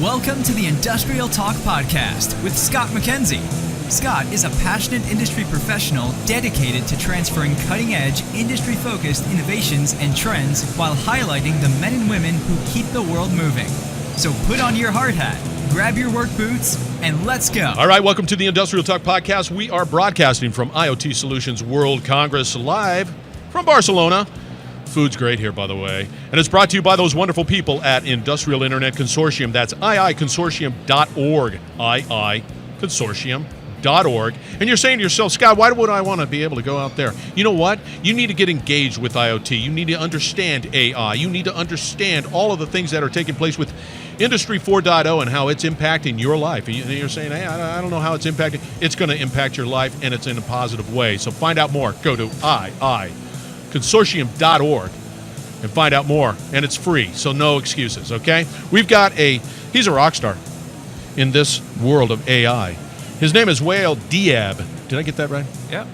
Welcome to the Industrial Talk Podcast with Scott McKenzie. Scott is a passionate industry professional dedicated to transferring cutting-edge, industry-focused innovations and trends while highlighting the men and women who keep the world moving. So put on your hard hat, grab your work boots, and let's go. All right, welcome to the Industrial Talk Podcast. We are broadcasting from IoT Solutions World Congress live from Barcelona. Food's great here, by the way. And it's brought to you by those wonderful people at Industrial Internet Consortium. That's iiconsortium.org, iiconsortium.org. And you're saying to yourself, Scott, why would I want to be able to go out there? You know what? You need to get engaged with IoT. You need to understand AI. You need to understand all of the things that are taking place with Industry 4.0 and how it's impacting your life. And you're saying, hey, I don't know how it's impacting. It's going to impact your life, and it's in a positive way. So find out more. Go to consortium.org and find out more, and it's free, so no excuses, okay? We've got he's a rock star in this world of AI. His name is Wael Diab. Did I get that right? Yeah.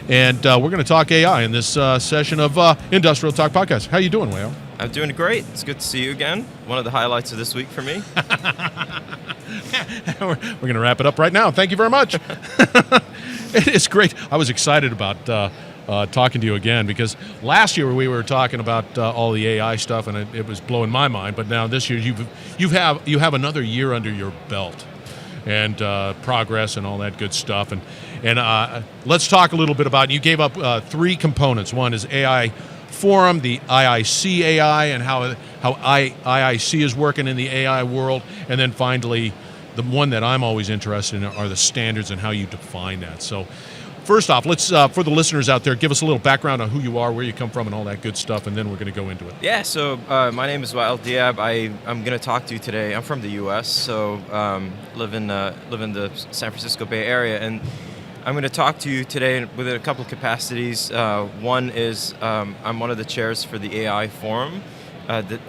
And we're going to talk AI in this session of Industrial Talk Podcast. How you doing, Wael? I'm doing great. It's good to see you again. One of the highlights of this week for me. We're going to wrap it up right now. Thank you very much. It's great. I was excited about talking to you again, because last year we were talking about all the AI stuff, and it was blowing my mind. But now this year you have another year under your belt, and progress and all that good stuff. And let's talk a little bit about. You gave up three components. One is AI Forum, the IIC AI, and how IIC is working in the AI world, and then finally the one that I'm always interested in are the standards and how you define that. So. First off, let's, for the listeners out there, give us a little background on who you are, where you come from, and all that good stuff, and then we're going to go into it. Yeah, so my name is Wael Diab. I'm going to talk to you today. I'm from the U.S., so live in the San Francisco Bay Area, and I'm going to talk to you today within a couple of capacities. One is I'm one of the chairs for the AI Forum.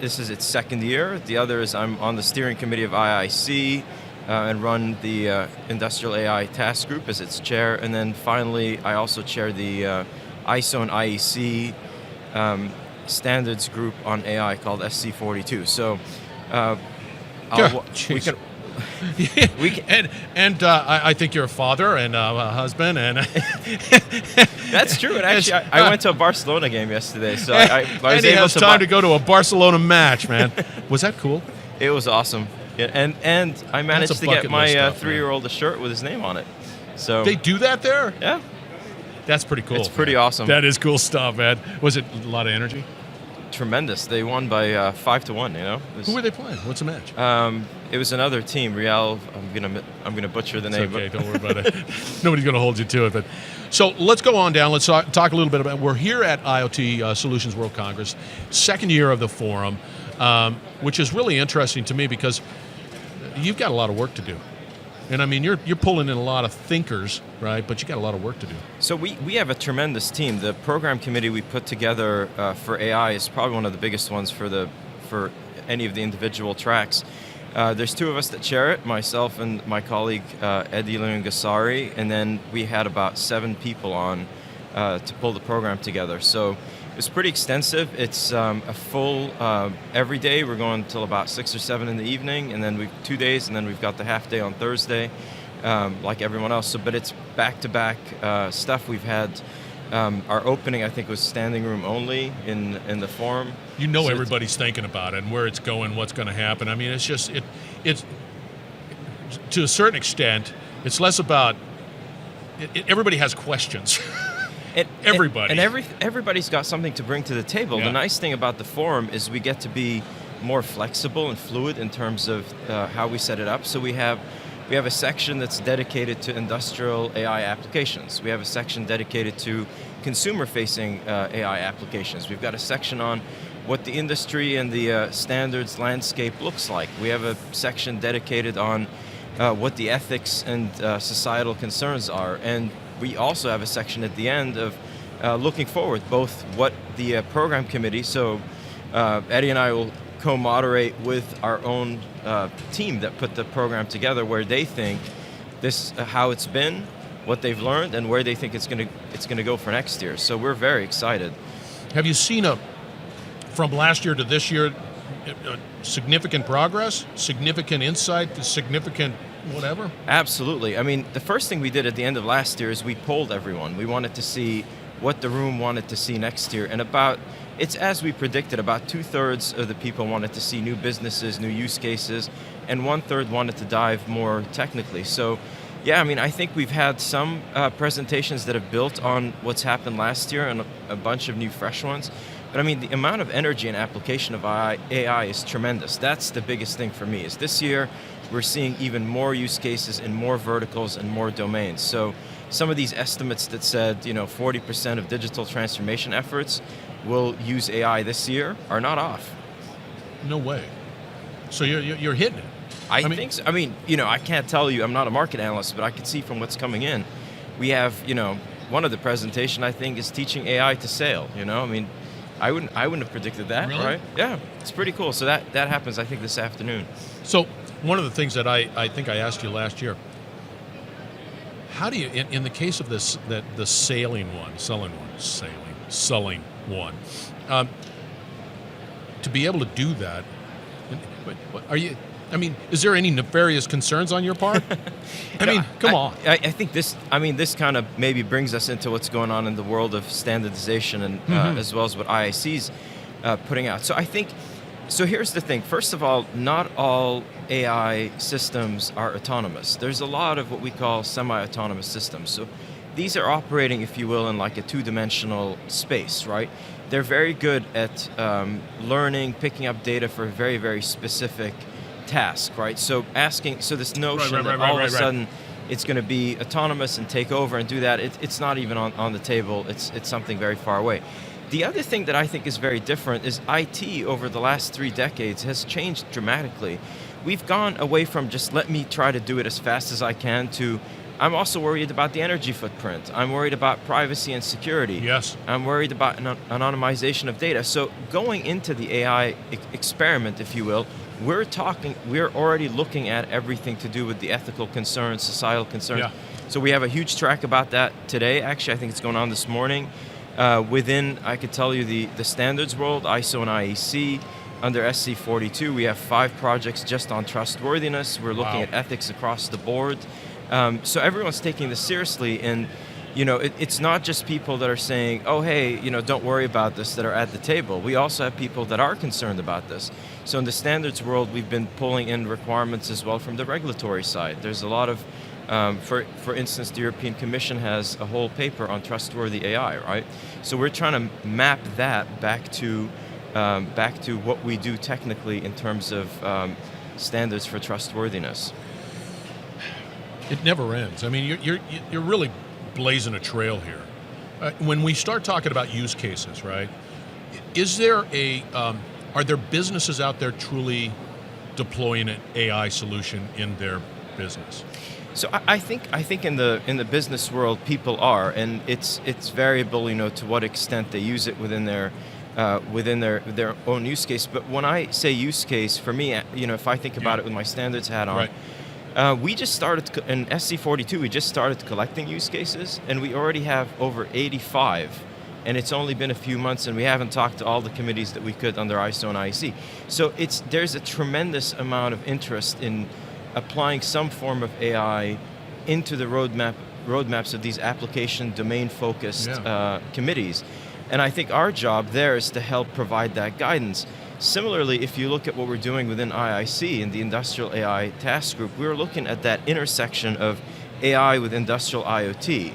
This is its second year. The other is I'm on the steering committee of IIC, and run the Industrial AI Task Group as its chair. And then finally, I also chair the ISO and IEC standards group on AI called SC42. So we can. I think you're a father and a husband. And That's true. And actually, I went to a Barcelona game yesterday. So I was able to time to go to a Barcelona match, man. Was that cool? It was awesome. Yeah, and I managed to get my 3-year-old a shirt with his name on it. So they do that there? Yeah. That's pretty cool. It's pretty awesome. That is cool stuff, man. Was it a lot of energy? Tremendous. They won by 5-1. You know. Who were they playing? What's the match? It was another team. Real. I'm gonna butcher the name. Okay, don't worry about it. Nobody's gonna hold you to it. But so let's go on down. Let's talk a little bit about. We're here at IoT Solutions World Congress, second year of the forum, which is really interesting to me because you've got a lot of work to do. And I mean, you're pulling in a lot of thinkers, right? But you got a lot of work to do. So we have a tremendous team. The program committee we put together for AI is probably one of the biggest ones for any of the individual tracks. There's two of us that chair it, myself and my colleague Eddie Lungasari, and then we had about 7 people on to pull the program together. So it's pretty extensive. It's a full, every day we're going until about 6 or 7 in the evening, and then we've 2 days, and then we've got the half day on Thursday, like everyone else. So, but it's back-to-back stuff. We've had our opening, I think, was standing room only in the forum. You know, so everybody's thinking about it and where it's going, what's going to happen. I mean, it's just, it's to a certain extent, it's less about, everybody has questions. Everybody's got something to bring to the table. Yeah. The nice thing about the forum is we get to be more flexible and fluid in terms of how we set it up. So we have a section that's dedicated to industrial AI applications. We have a section dedicated to consumer-facing AI applications. We've got a section on what the industry and the standards landscape looks like. We have a section dedicated on what the ethics and societal concerns are. And we also have a section at the end of looking forward, both what the program committee, so Eddie and I will co-moderate with our own team that put the program together, where they think this, how it's been, what they've learned, and where they think it's going to go for next year. So we're very excited. Have you seen from last year to this year, significant progress, significant insight, significant whatever? Absolutely. I mean, the first thing we did at the end of last year is we polled everyone. We wanted to see what the room wanted to see next year. And it's as we predicted, about 2/3 of the people wanted to see new businesses, new use cases, and 1/3 wanted to dive more technically. So, yeah, I mean, I think we've had some presentations that have built on what's happened last year and a bunch of new fresh ones. But I mean, the amount of energy and application of AI is tremendous. That's the biggest thing for me, is this year we're seeing even more use cases in more verticals and more domains. So some of these estimates that said, 40% of digital transformation efforts will use AI this year are not off. No way. So you're hitting it. I think so. I mean, I can't tell you, I'm not a market analyst, but I can see from what's coming in. We have, one of the presentation, I think, is teaching AI to sail, I mean, I wouldn't have predicted that, really? Right? Yeah, it's pretty cool. So that happens, I think, this afternoon. So one of the things that I think I asked you last year, how do you, in the case of the selling one, to be able to do that, is there any nefarious concerns on your part? Come on. I think this kind of maybe brings us into what's going on in the world of standardization and as well as what IIC's putting out. So here's the thing. First of all, not all AI systems are autonomous. There's a lot of what we call semi-autonomous systems. So these are operating, if you will, in like a two-dimensional space, right? They're very good at learning, picking up data for a very, very specific task, right? So this notion that all of a sudden it's going to be autonomous and take over and do that, it's not even on the table. It's something very far away. The other thing that I think is very different is IT over the last 3 decades has changed dramatically. We've gone away from just let me try to do it as fast as I can to I'm also worried about the energy footprint. I'm worried about privacy and security. Yes. I'm worried about anonymization of data. So going into the AI experiment, if you will, we're already looking at everything to do with the ethical concerns, societal concerns. Yeah. So we have a huge track about that today. Actually, I think it's going on this morning. Within, I could tell you, the standards world, ISO and IEC, under SC42, we have 5 projects just on trustworthiness. We're looking at ethics across the board. So everyone's taking this seriously, and it's not just people that are saying, oh, hey, don't worry about this, that are at the table. We also have people that are concerned about this. So in the standards world, we've been pulling in requirements as well from the regulatory side. There's a lot of, for instance, the European Commission has a whole paper on trustworthy AI, right? So we're trying to map that back to what we do technically in terms of standards for trustworthiness. It never ends. I mean, you're really blazing a trail here. When we start talking about use cases, right? Are there businesses out there truly deploying an AI solution in their business? So I think in the business world, people are, and it's variable, to what extent they use it within their own use case. But when I say use case, for me, if I think about it with my standards hat on. Right. We just started, in SC42, we just started collecting use cases, and we already have over 85, and it's only been a few months, and we haven't talked to all the committees that we could under ISO and IEC. So there's a tremendous amount of interest in applying some form of AI into the roadmaps of these application domain-focused committees. And I think our job there is to help provide that guidance. Similarly, if you look at what we're doing within IIC in the Industrial AI Task Group, we're looking at that intersection of AI with industrial IoT.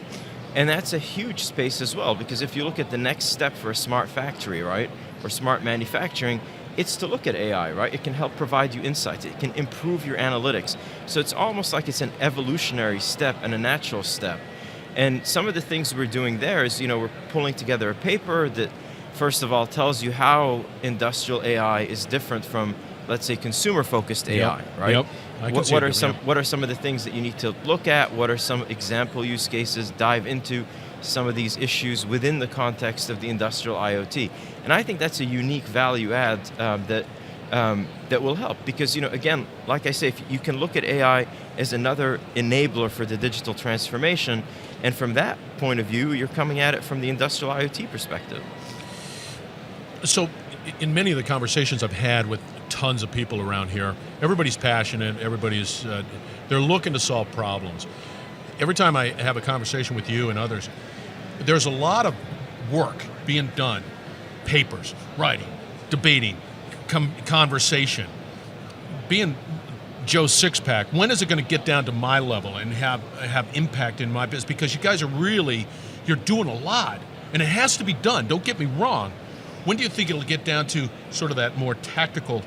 And that's a huge space as well, because if you look at the next step for a smart factory, right, or smart manufacturing, it's to look at AI, right? It can help provide you insights. It can improve your analytics. So it's almost like it's an evolutionary step and a natural step. And some of the things we're doing there is, we're pulling together a paper that first of all tells you how industrial AI is different from, let's say, consumer-focused AI, right? Yep. What are some of the things that you need to look at? What are some example use cases? Dive into some of these issues within the context of the industrial IoT. And I think that's a unique value add that will help, because again, like I say, if you can look at AI as another enabler for the digital transformation, and from that point of view, you're coming at it from the industrial IoT perspective. So in many of the conversations I've had with tons of people around here, everybody's passionate, everybody's, they're looking to solve problems. Every time I have a conversation with you and others, there's a lot of work being done, papers, writing, debating, conversation, being Joe Sixpack. When is it going to get down to my level and have impact in my business? Because you guys are really, you're doing a lot, and it has to be done. Don't get me wrong. When do you think it'll get down to sort of that more tactical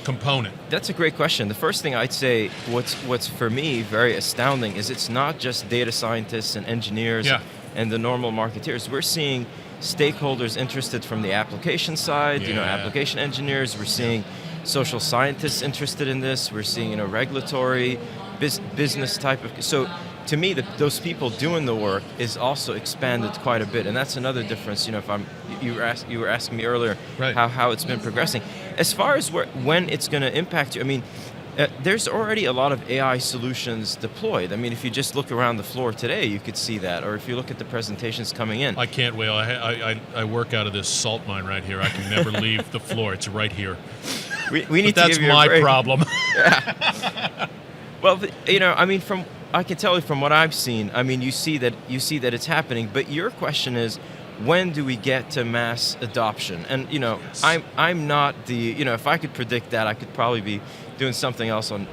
component? That's a great question. The first thing I'd say, what's for me very astounding is it's not just data scientists and engineers and the normal marketeers. We're seeing stakeholders interested from the application side, application engineers. We're seeing social scientists interested in this. We're seeing regulatory, business type of. So to me, those people doing the work is also expanded quite a bit, and that's another difference. If you were asking me earlier how it's been progressing. As far as when it's going to impact you, I mean, there's already a lot of AI solutions deployed. I mean, if you just look around the floor today, you could see that. Or if you look at the presentations coming in. I can't, Wael. I work out of this salt mine right here. I can never leave the floor. It's right here. We need to give you a break. That's my problem. Yeah. Well, I mean, I can tell you from what I've seen. I mean, you see that it's happening. But your question is, when do we get to mass adoption? And yes. I'm not the if I could predict that, I could probably be doing something else on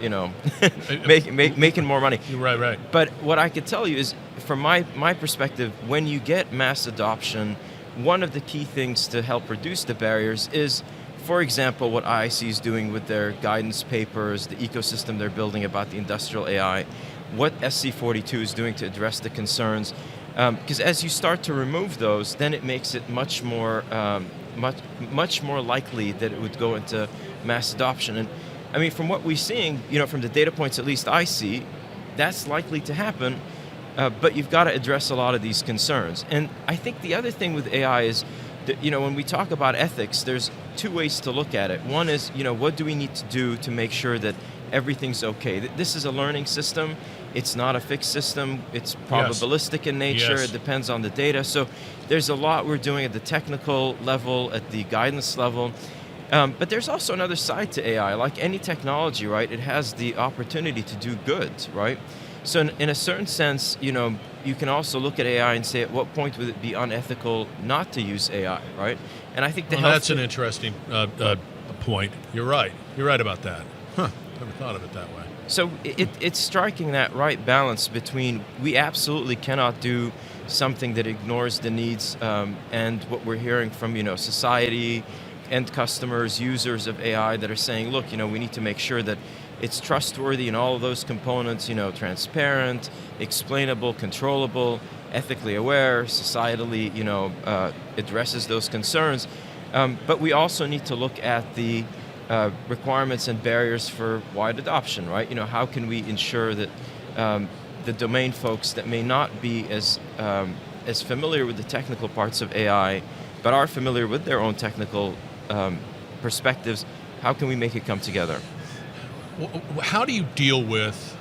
making more money. Right. But what I could tell you is, from my perspective, when you get mass adoption, one of the key things to help reduce the barriers is, for example, what IIC is doing with their guidance papers, the ecosystem they're building about the industrial AI, what SC42 is doing to address the concerns. Because as you start to remove those, then it makes it much more likely that it would go into mass adoption. And I mean, from what we're seeing, from the data points at least I see, that's likely to happen. But you've got to address a lot of these concerns. And I think the other thing with AI is that, when we talk about ethics, there's two ways to look at it. One is, what do we need to do to make sure that everything's okay? This is a learning system. It's not a fixed system. It's probabilistic in nature. Yes. It depends on the data. So there's a lot we're doing at the technical level, at the guidance level. But there's also another side to AI. Like any technology, right? It has the opportunity to do good, right? So in a certain sense, you can also look at AI and say, at what point would it be unethical not to use AI, right? And I think that's an interesting point. You're right. You're right about that. Never thought of it that way. So it's striking that right balance between, we absolutely cannot do something that ignores the needs and what we're hearing from society, end customers, users of AI that are saying, look, we need to make sure that it's trustworthy in all of those components, transparent, explainable, controllable, ethically aware, societally, addresses those concerns. But we also need to look at the requirements and barriers for wide adoption, right? How can we ensure that the domain folks that may not be as familiar with the technical parts of AI, but are familiar with their own technical perspectives, how can we make it come together? How do you deal with,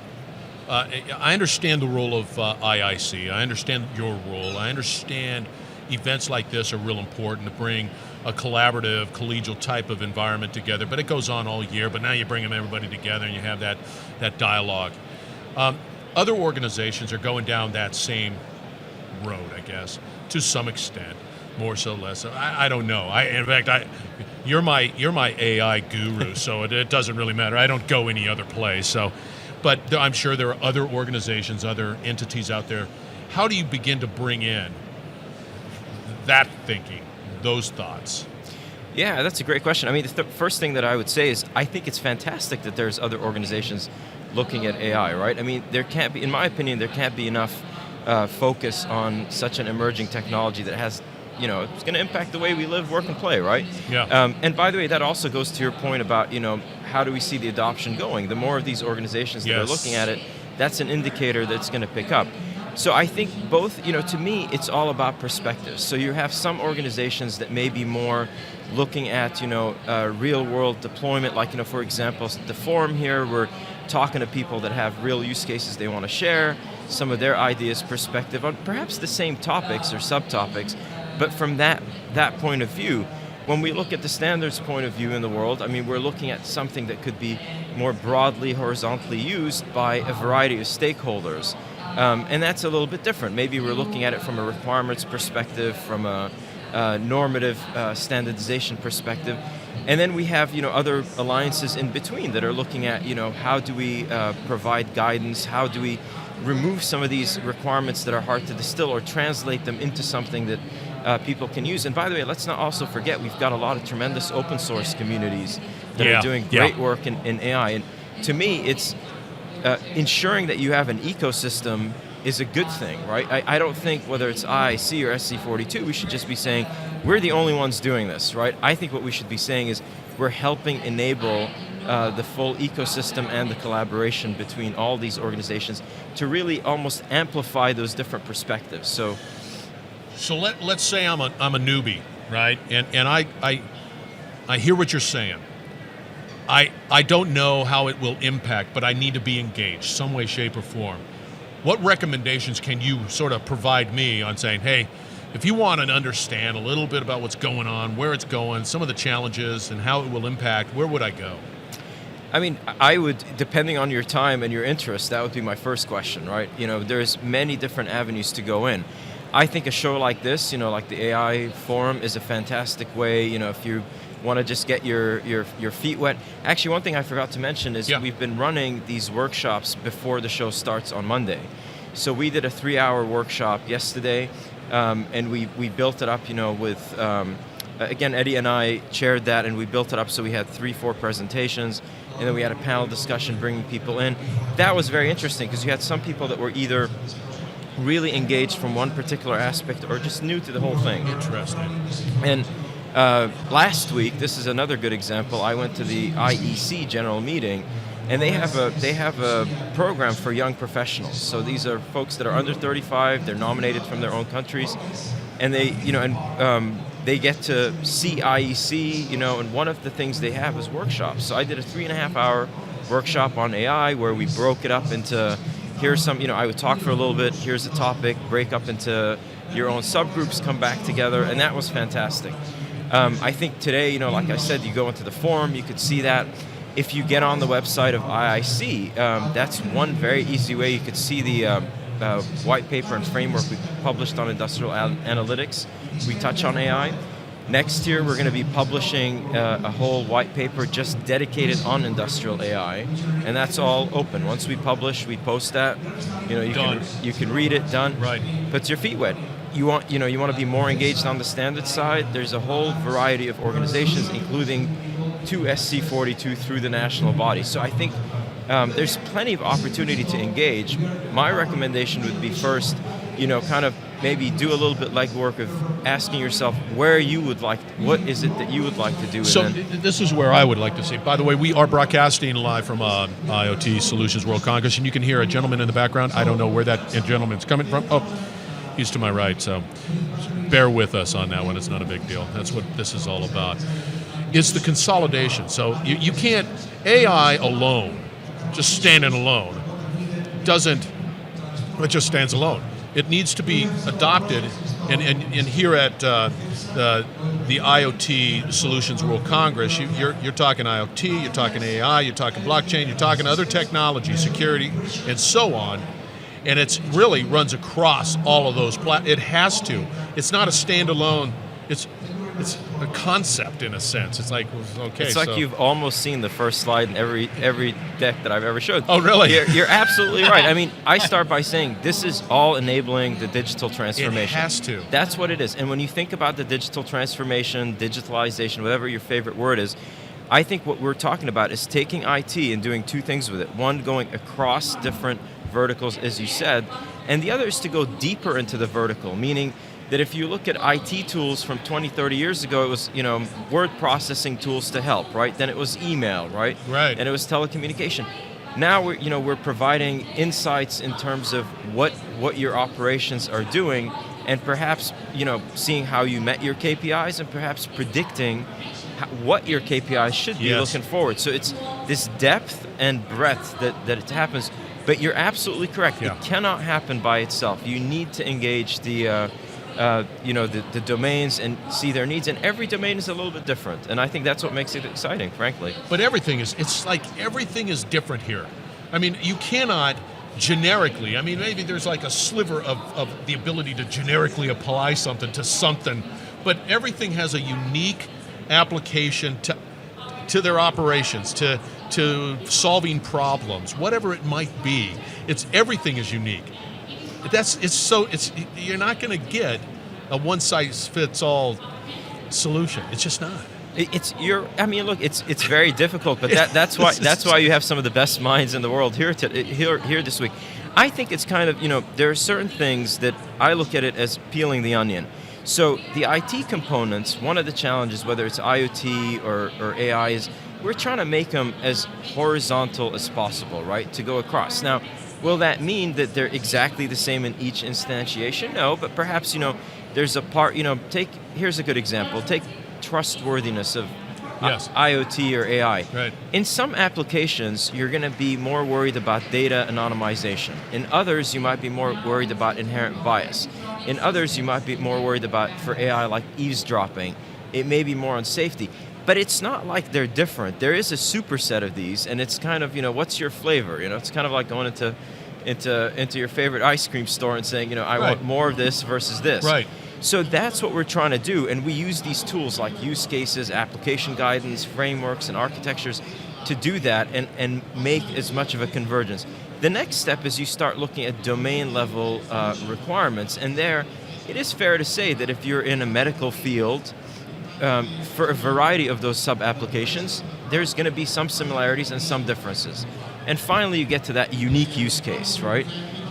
I understand the role of IIC, I understand your role, I understand events like this are real important to bring a collaborative, collegial type of environment together, but it goes on all year, but now you bring everybody together and you have that dialogue. Other organizations are going down that same road, I guess, to some extent, more so, less so. I don't know. In fact, you're my AI guru, so it doesn't really matter. I don't go any other place. So, but I'm sure there are other organizations, other entities out there. How do you begin to bring in that thinking, those thoughts? Yeah, that's a great question. I mean, the first thing that I would say is I think it's fantastic that there's other organizations looking at AI, right? I mean, there can't be, in my opinion, there can't be enough focus on such an emerging technology that has, it's going to impact the way we live, work, and play, right? Yeah. And by the way, that also goes to your point about, how do we see the adoption going? The more of these organizations that are looking at it, that's an indicator that's going to pick up. So I think both, to me, it's all about perspectives. So you have some organizations that may be more looking at, real world deployment, like, for example, the forum here, we're talking to people that have real use cases they want to share, some of their ideas, perspective on perhaps the same topics or subtopics, but from that point of view. when we look at the standards point of view in the world, I mean, we're looking at something that could be more broadly, horizontally used by a variety of stakeholders. And that's a little bit different. Maybe we're looking at it from a requirements perspective, from a normative standardization perspective. And then we have, other alliances in between that are looking at, how do we provide guidance? How do we remove some of these requirements that are hard to distill or translate them into something that people can use? And by the way, let's not also forget, we've got a lot of tremendous open source communities that are doing great work in AI. And to me, it's ensuring that you have an ecosystem is a good thing, right? I don't think whether it's IIC or SC42, we should just be saying, we're the only ones doing this, right? I think what we should be saying is we're helping enable the full ecosystem and the collaboration between all these organizations to really almost amplify those different perspectives. So let's say I'm a newbie, right? And I hear what you're saying. I don't know how it will impact, but I need to be engaged some way, shape, or form. What recommendations can you sort of provide me on saying, hey, if you want to understand a little bit about what's going on, where it's going, some of the challenges and how it will impact, where would I go? I mean, I would, depending on your time and your interest, that would be my first question, right? There's many different avenues to go in. I think a show like this, like the AI Forum, is a fantastic way, if you want to just get your feet wet. Actually, one thing I forgot to mention is we've been running these workshops before the show starts on Monday. So we did a 3-hour workshop yesterday, and we built it up, with, again, Eddie and I chaired that, and we built it up so we had 3-4 presentations, and then we had a panel discussion bringing people in. That was very interesting because you had some people that were either really engaged from one particular aspect or just new to the whole thing. Interesting. And last week, this is another good example, I went to the IEC general meeting, and they have a program for young professionals. So these are folks that are under 35, they're nominated from their own countries, and they, they get to see IEC, and one of the things they have is workshops. So I did a 3.5-hour workshop on AI where we broke it up into, here's some, I would talk for a little bit, here's a topic, break up into your own subgroups, come back together, and that was fantastic. I think today, like I said, you go into the forum, you could see that. If you get on the website of IIC, that's one very easy way. You could see the white paper and framework we published on industrial analytics. We touch on AI. Next year, we're going to be publishing a whole white paper just dedicated on industrial AI, and that's all open. Once we publish, we post that. You can read it. Done. Right. Puts your feet wet. You want to be more engaged on the standard side. There's a whole variety of organizations, including 2 SC42 through the national body. So I think there's plenty of opportunity to engage. My recommendation would be first, kind of maybe do a little bit legwork of asking yourself what is it that you would like to do. So this is where I would like to see. By the way, we are broadcasting live from IoT Solutions World Congress, and you can hear a gentleman in the background. I don't know where that gentleman's coming from. Oh, he's to my right, so bear with us on that one. It's not a big deal. That's what this is all about. It's the consolidation. So you can't, AI alone, just standing alone, it just stands alone. It needs to be adopted, and here at the IoT Solutions World Congress, you're talking IoT, you're talking AI, you're talking blockchain, you're talking other technology, security, and so on. And it really runs across all of those it has to. It's not a standalone. It's a concept in a sense. It's like, okay. It's like you've almost seen the first slide in every deck that I've ever showed. Oh, really? You're absolutely right. I mean, I start by saying this is all enabling the digital transformation. It has to. That's what it is. And when you think about the digital transformation, digitalization, whatever your favorite word is, I think what we're talking about is taking IT and doing two things with it. One, going across different verticals, as you said, and the other is to go deeper into the vertical, meaning that if you look at IT tools from 20, 30 years ago, it was, word processing tools to help, right? Then it was email, right? Right. And it was telecommunication. Now we're providing insights in terms of what your operations are doing, and perhaps, seeing how you met your KPIs, and perhaps predicting what your KPIs should be looking forward. So it's this depth and breadth that it happens. But you're absolutely correct. Yeah. It cannot happen by itself. You need to engage the the domains and see their needs. And every domain is a little bit different. And I think that's what makes it exciting, frankly. But it's like everything is different here. I mean, you cannot generically, I mean, maybe there's like a sliver of the ability to generically apply something to something, but everything has a unique application to their operations, to solving problems, whatever it might be. Everything is unique. You're not going to get a one-size-fits-all solution. It's just not. It's very difficult, but that's why you have some of the best minds in the world here this week. I think it's kind of, there are certain things that I look at it as peeling the onion. So the IT components, one of the challenges, whether it's IoT or AI, is we're trying to make them as horizontal as possible, right, to go across. Now, will that mean that they're exactly the same in each instantiation? No, but perhaps, there's a part, here's a good example. Take trustworthiness of IoT or AI. Right. In some applications, you're going to be more worried about data anonymization. In others, you might be more worried about inherent bias. In others, you might be more worried about, for AI, like eavesdropping. It may be more on safety. But it's not like they're different. There is a superset of these, and it's kind of, what's your flavor? It's kind of like going into your favorite ice cream store and saying, I want more of this versus this. Right. So that's what we're trying to do, and we use these tools like use cases, application guidance, frameworks, and architectures to do that and make as much of a convergence. The next step is you start looking at domain-level requirements, and there it is fair to say that if you're in a medical field, for a variety of those sub-applications, there's going to be some similarities and some differences. And finally, you get to that unique use case, right?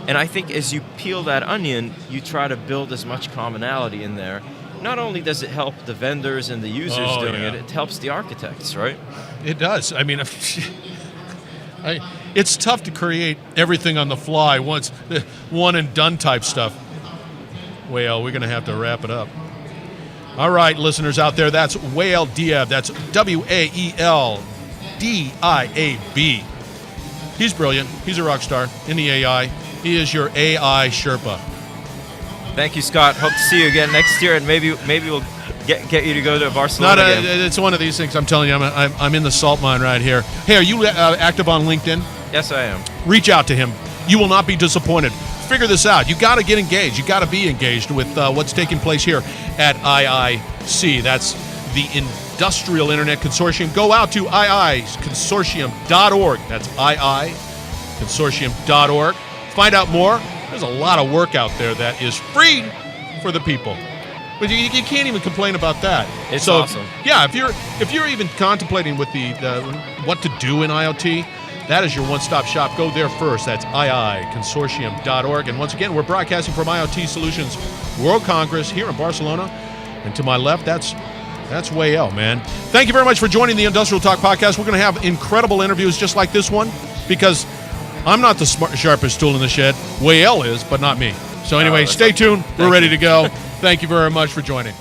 And I think as you peel that onion, you try to build as much commonality in there. Not only does it help the vendors and the users it helps the architects, right? It does. I mean, it's tough to create everything on the fly once, one and done type stuff. Well, we're going to have to wrap it up. All right, listeners out there, that's Wael Diab. That's Wael Diab. He's brilliant. He's a rock star in the AI. He is your AI Sherpa. Thank you, Scott. Hope to see you again next year, and maybe we'll get you to go to Barcelona again. It's one of these things. I'm telling you, I'm in the salt mine right here. Hey, are you active on LinkedIn? Yes, I am. Reach out to him. You will not be disappointed. Figure this out. You got to get engaged. You got to be engaged with what's taking place here at IIC. That's the Industrial Internet Consortium. Go out to iiconsortium.org. That's iiconsortium.org. Find out more. There's a lot of work out there that is free for the people. But you can't even complain about that. It's awesome. Yeah, if you're even contemplating with the what to do in IoT, that is your one-stop shop. Go there first. That's iiconsortium.org. And once again, we're broadcasting from IoT Solutions World Congress here in Barcelona. And to my left, that's Wael, man. Thank you very much for joining the Industrial Talk Podcast. We're going to have incredible interviews just like this one because I'm not the sharpest tool in the shed. Wael is, but not me. So anyway, stay tuned. We're ready to go. Thank you very much for joining.